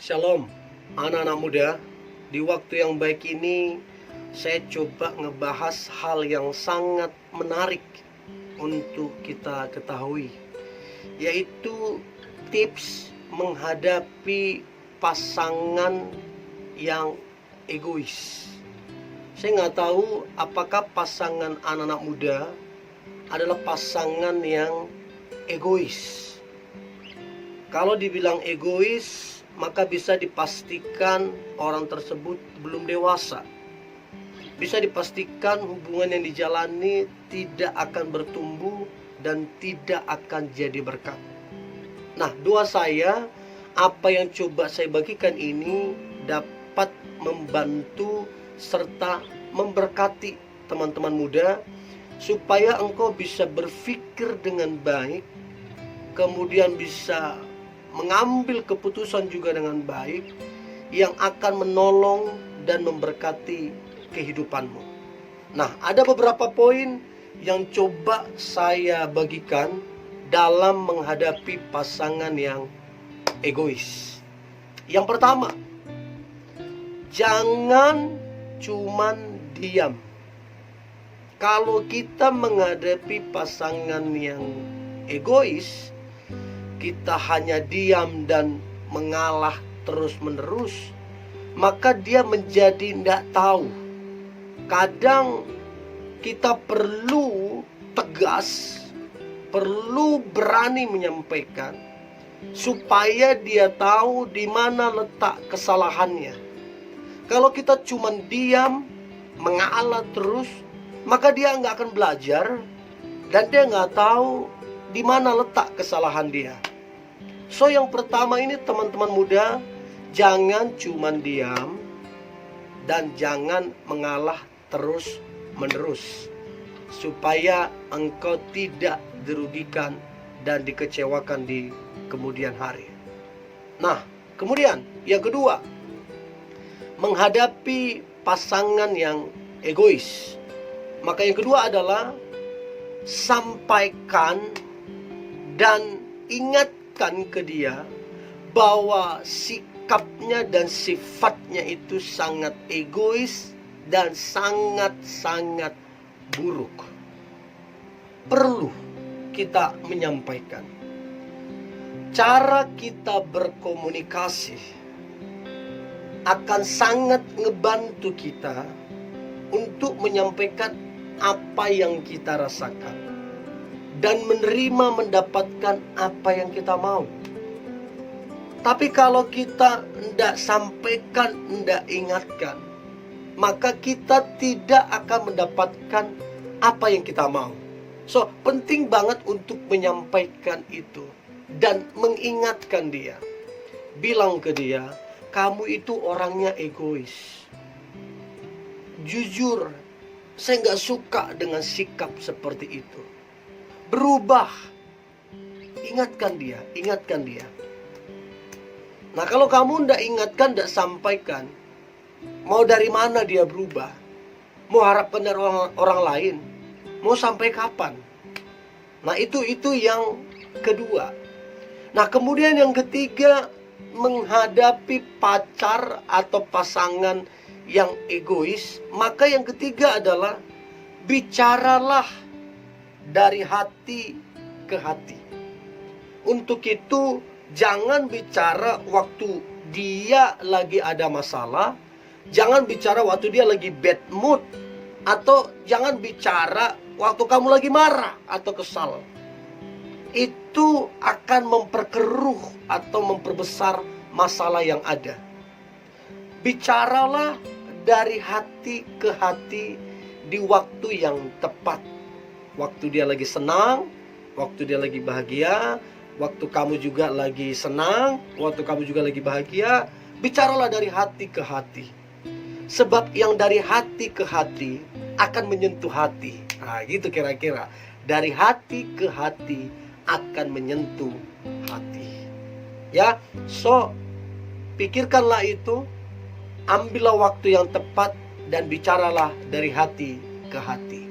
Shalom, anak-anak muda. Di waktu yang baik ini, saya coba ngebahas hal yang sangat menarik untuk kita ketahui, yaitu tips menghadapi pasangan yang egois. Saya nggak tahu apakah pasangan anak-anak muda adalah pasangan yang egois. Kalau dibilang egois, maka bisa dipastikan orang tersebut belum dewasa. Bisa dipastikan hubungan yang dijalani tidak akan bertumbuh dan tidak akan jadi berkat. Nah, doa saya, apa yang coba saya bagikan ini dapat membantu serta memberkati teman-teman muda, supaya engkau bisa berpikir dengan baik, kemudian bisa mengambil keputusan juga dengan baik yang akan menolong dan memberkati kehidupanmu. Nah, ada beberapa poin yang coba saya bagikan dalam menghadapi pasangan yang egois. Yang pertama, jangan cuman diam. Kalau kita menghadapi pasangan yang egois, kita hanya diam dan mengalah terus-menerus, maka dia menjadi tidak tahu. Kadang kita perlu tegas, perlu berani menyampaikan, supaya dia tahu di mana letak kesalahannya. Kalau kita cuma diam, mengalah terus, maka dia nggak akan belajar, dan dia nggak tahu di mana letak kesalahan dia. So, yang pertama ini teman-teman muda, jangan cuma diam dan jangan mengalah terus-menerus, supaya engkau tidak dirugikan dan dikecewakan di kemudian hari. Nah, kemudian yang kedua, menghadapi pasangan yang egois. Maka yang kedua adalah sampaikan dan ingatkan ke dia bahwa sikapnya dan sifatnya itu sangat egois dan sangat-sangat buruk. Perlu kita menyampaikan. Cara kita berkomunikasi akan sangat ngebantu kita untuk menyampaikan apa yang kita rasakan dan menerima mendapatkan apa yang kita mau. Tapi kalau kita tidak sampaikan, tidak ingatkan, maka kita tidak akan mendapatkan apa yang kita mau. So, penting banget untuk menyampaikan itu dan mengingatkan dia. Bilang ke dia, kamu itu orangnya egois. Jujur, saya nggak suka dengan sikap seperti itu. Berubah. Ingatkan dia, ingatkan dia. Nah, kalau kamu ndak ingatkan, ndak sampaikan, mau dari mana dia berubah? Mau harapkan dari orang lain? Mau sampai kapan? Nah, itu yang kedua. Nah, kemudian yang ketiga, menghadapi pacar atau pasangan yang egois, maka yang ketiga adalah bicaralah dari hati ke hati. Untuk itu, jangan bicara waktu dia lagi ada masalah, jangan bicara waktu dia lagi bad mood, atau jangan bicara waktu kamu lagi marah atau kesal. Itu akan memperkeruh atau memperbesar masalah yang ada. Bicaralah dari hati ke hati di waktu yang tepat. Waktu dia lagi senang, waktu dia lagi bahagia, waktu kamu juga lagi senang, waktu kamu juga lagi bahagia. Bicaralah dari hati ke hati. Sebab yang dari hati ke hati akan menyentuh hati. Nah, gitu kira-kira. Dari hati ke hati akan menyentuh hati. Ya, so pikirkanlah itu, ambillah waktu yang tepat dan bicaralah dari hati ke hati.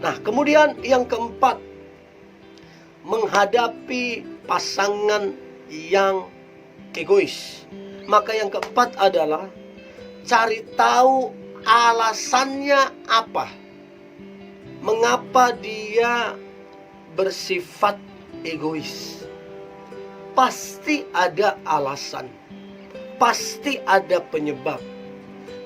Nah, kemudian yang keempat, menghadapi pasangan yang egois. Maka yang keempat adalah cari tahu alasannya apa. Mengapa dia bersifat egois? Pasti ada alasan. Pasti ada penyebab.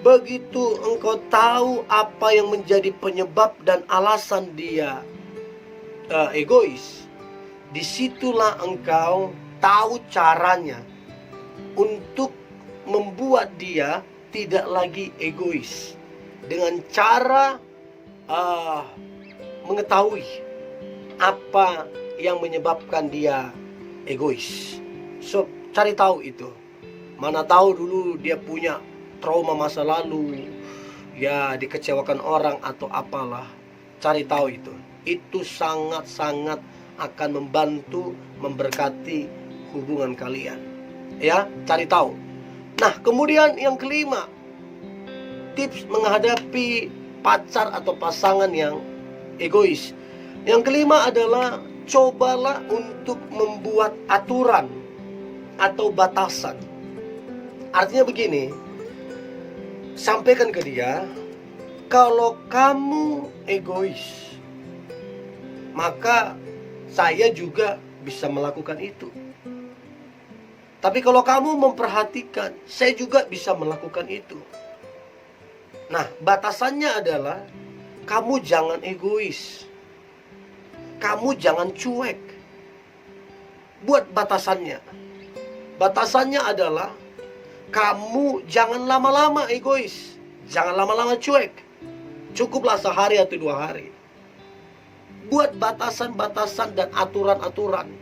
Begitu engkau tahu apa yang menjadi penyebab dan alasan dia egois, disitulah engkau tahu caranya untuk membuat dia tidak lagi egois. Dengan cara mengetahui apa yang menyebabkan dia egois. So, cari tahu itu. Mana tahu dulu dia punya trauma masa lalu, ya dikecewakan orang atau apalah. Cari tahu itu. Itu sangat-sangat akan membantu, memberkati hubungan kalian. Ya, cari tahu. Nah, kemudian yang kelima, tips menghadapi pacar atau pasangan yang egois. Yang kelima adalah cobalah untuk membuat aturan atau batasan. Artinya begini, sampaikan ke dia, kalau kamu egois, maka saya juga bisa melakukan itu. Tapi kalau kamu memperhatikan, saya juga bisa melakukan itu. Nah, batasannya adalah kamu jangan egois. Kamu jangan cuek. Buat batasannya. Batasannya adalah kamu jangan lama-lama egois. Jangan lama-lama cuek. Cukuplah sehari atau 2 hari. Buat batasan-batasan dan aturan-aturan.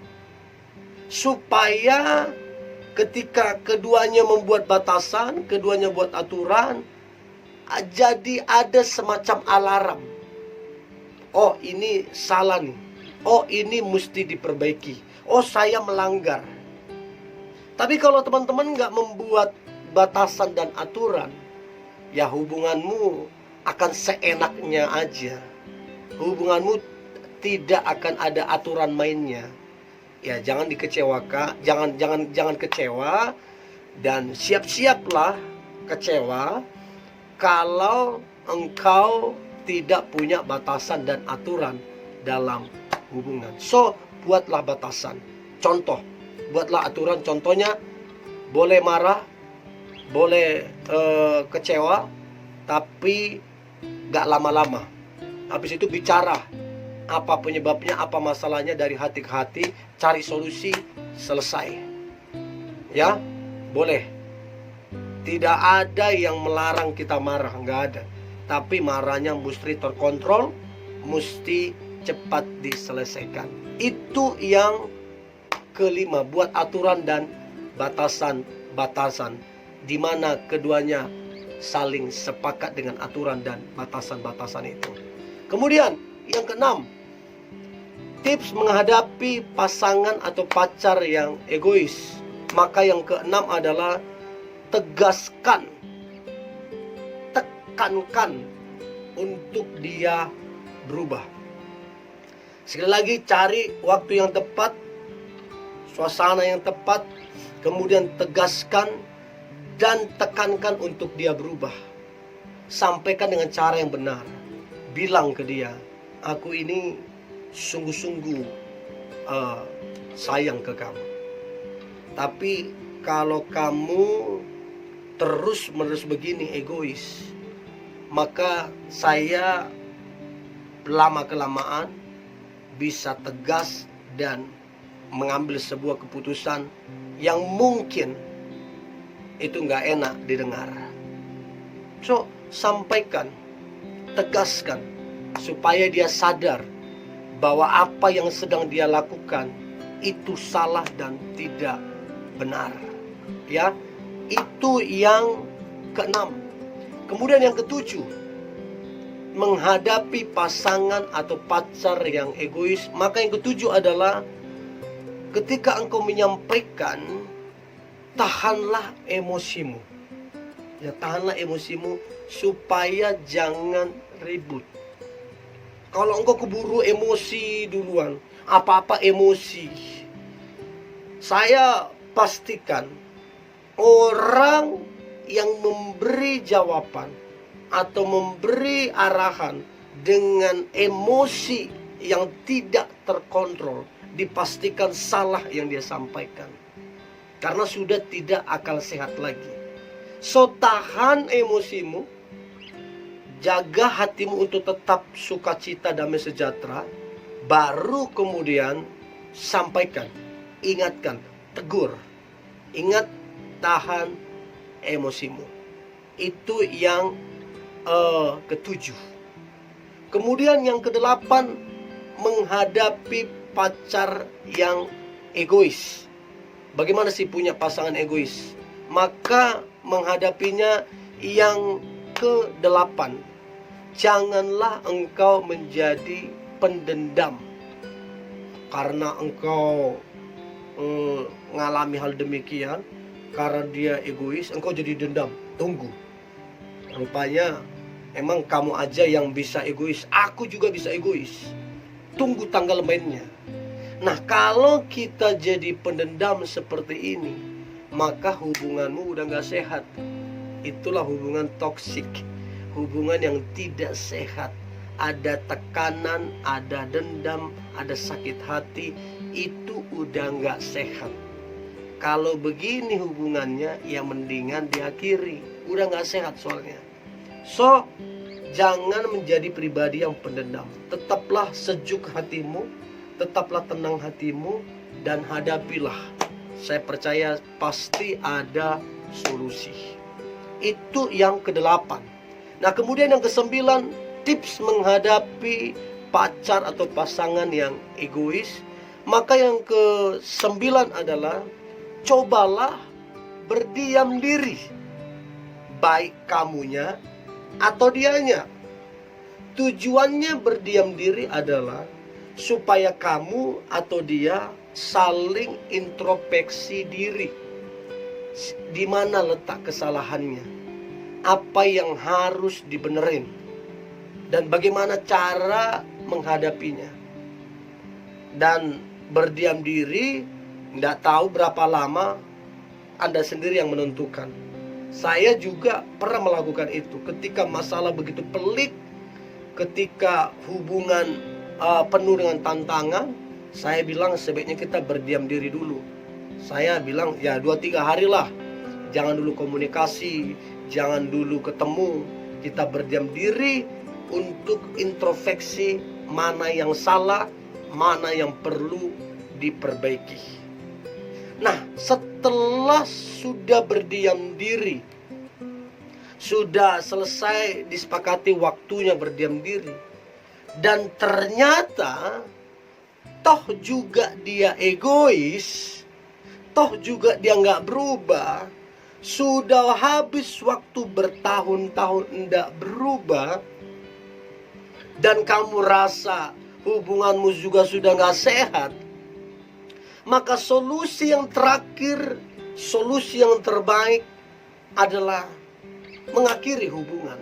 Supaya ketika keduanya membuat batasan, keduanya buat aturan, jadi ada semacam alarm. Oh, ini salah nih. Oh, ini mesti diperbaiki. Oh, saya melanggar. Tapi kalau teman-teman nggak membuat batasan dan aturan, ya hubunganmu akan seenaknya aja. Hubunganmu tidak akan ada aturan mainnya. Ya, jangan dikecewakan, jangan kecewa, dan siap-siaplah kecewa kalau engkau tidak punya batasan dan aturan dalam hubungan. So, buatlah batasan. Contoh, buatlah aturan. Contohnya, boleh marah, boleh kecewa, tapi gak lama-lama. Habis itu bicara. Apa penyebabnya, apa masalahnya, dari hati ke hati, cari solusi, selesai. Ya, boleh. Tidak ada yang melarang kita marah, nggak ada. Tapi marahnya mesti terkontrol, mesti cepat diselesaikan. Itu yang kelima, buat aturan dan batasan-batasan, di mana keduanya saling sepakat dengan aturan dan batasan-batasan itu. Kemudian yang keenam, tips menghadapi pasangan atau pacar yang egois. Maka yang keenam adalah tegaskan, tekankan untuk dia berubah. Sekali lagi, cari waktu yang tepat, suasana yang tepat, kemudian tegaskan dan tekankan untuk dia berubah. Sampaikan dengan cara yang benar. Bilang ke dia, aku ini sungguh-sungguh sayang ke kamu. Tapi kalau kamu terus-menerus begini egois, maka saya lama-kelamaan bisa tegas dan mengambil sebuah keputusan yang mungkin itu nggak enak didengar. So, sampaikan, tegaskan, supaya dia sadar bahwa apa yang sedang dia lakukan itu salah dan tidak benar. Ya, itu yang keenam. Kemudian yang ketujuh, menghadapi pasangan atau pacar yang egois. Maka yang ketujuh adalah ketika engkau menyampaikan, tahanlah emosimu. Ya, tahanlah emosimu supaya jangan ribut. Kalau engkau keburu emosi duluan, apa-apa emosi, saya pastikan orang yang memberi jawaban atau memberi arahan dengan emosi yang tidak terkontrol, dipastikan salah yang dia sampaikan. Karena sudah tidak akal sehat lagi. So, tahan emosimu, jaga hatimu untuk tetap sukacita, damai sejahtera, baru kemudian sampaikan, ingatkan, tegur. Ingat, tahan emosimu. Itu yang ketujuh. Kemudian yang kedelapan, menghadapi pacar yang egois. Bagaimana sih punya pasangan egois? Maka menghadapinya yang kedelapan, janganlah engkau menjadi pendendam. Karena engkau ngalami hal demikian, karena dia egois, engkau jadi dendam. Tunggu, rupanya emang kamu aja yang bisa egois, aku juga bisa egois. Tunggu tanggal mainnya. Nah, kalau kita jadi pendendam seperti ini, maka hubunganmu udah gak sehat. Itulah hubungan toksik, hubungan yang tidak sehat. Ada tekanan, ada dendam, ada sakit hati. Itu udah gak sehat. Kalau begini hubungannya, ya mendingan diakhiri. Udah gak sehat soalnya. So, jangan menjadi pribadi yang pendendam. Tetaplah sejuk hatimu, tetaplah tenang hatimu, dan hadapilah. Saya percaya pasti ada solusi. Itu yang kedelapan. Nah, kemudian yang kesembilan, tips menghadapi pacar atau pasangan yang egois. Maka yang kesembilan adalah, cobalah berdiam diri, baik kamunya atau dianya. Tujuannya berdiam diri adalah supaya kamu atau dia saling introspeksi diri. Di mana letak kesalahannya? Apa yang harus dibenerin? Dan bagaimana cara menghadapinya? Dan berdiam diri, tidak tahu berapa lama, Anda sendiri yang menentukan. Saya juga pernah melakukan itu. Ketika masalah begitu pelik, ketika hubungan penuh dengan tantangan, saya bilang sebaiknya kita berdiam diri dulu. Saya bilang ya 2-3 hari lah, jangan dulu komunikasi, jangan dulu ketemu. Kita berdiam diri untuk introspeksi mana yang salah, mana yang perlu diperbaiki. Nah, setelah sudah berdiam diri, sudah selesai disepakati waktunya berdiam diri, dan ternyata toh juga dia egois, toh juga dia nggak berubah, sudah habis waktu bertahun-tahun nggak berubah, dan kamu rasa hubunganmu juga sudah nggak sehat, maka solusi yang terakhir, solusi yang terbaik adalah mengakhiri hubungan.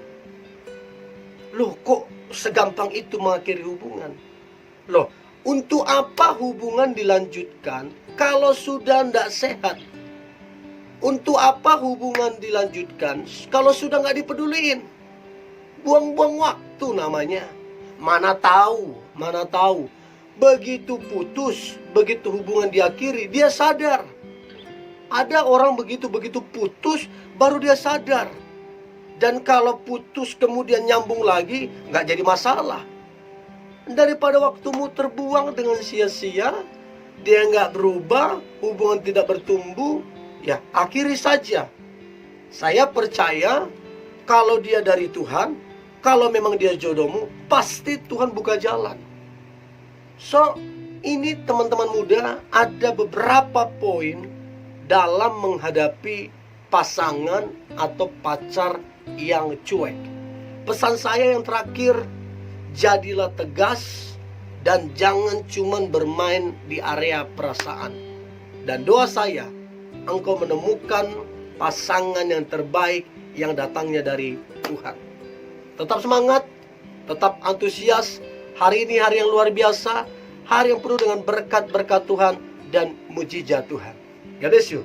Loh, kok segampang itu mengakhiri hubungan? Loh, untuk apa hubungan dilanjutkan kalau sudah tidak sehat? Untuk apa hubungan dilanjutkan kalau sudah nggak dipeduliin? Buang-buang waktu namanya. Mana tahu. Begitu putus, begitu hubungan diakhiri, dia sadar. Ada orang begitu putus, baru dia sadar. Dan kalau putus kemudian nyambung lagi, nggak jadi masalah. Daripada waktumu terbuang dengan sia-sia, dia nggak berubah, hubungan tidak bertumbuh, ya akhiri saja. Saya percaya kalau dia dari Tuhan, kalau memang dia jodohmu, pasti Tuhan buka jalan. So, ini teman-teman muda, ada beberapa poin dalam menghadapi pasangan atau pacar yang cuek. Pesan saya yang terakhir, jadilah tegas dan jangan cuman bermain di area perasaan. Dan doa saya, engkau menemukan pasangan yang terbaik yang datangnya dari Tuhan. Tetap semangat, tetap antusias. Hari ini hari yang luar biasa, hari yang penuh dengan berkat-berkat Tuhan dan mujizat Tuhan. God bless you.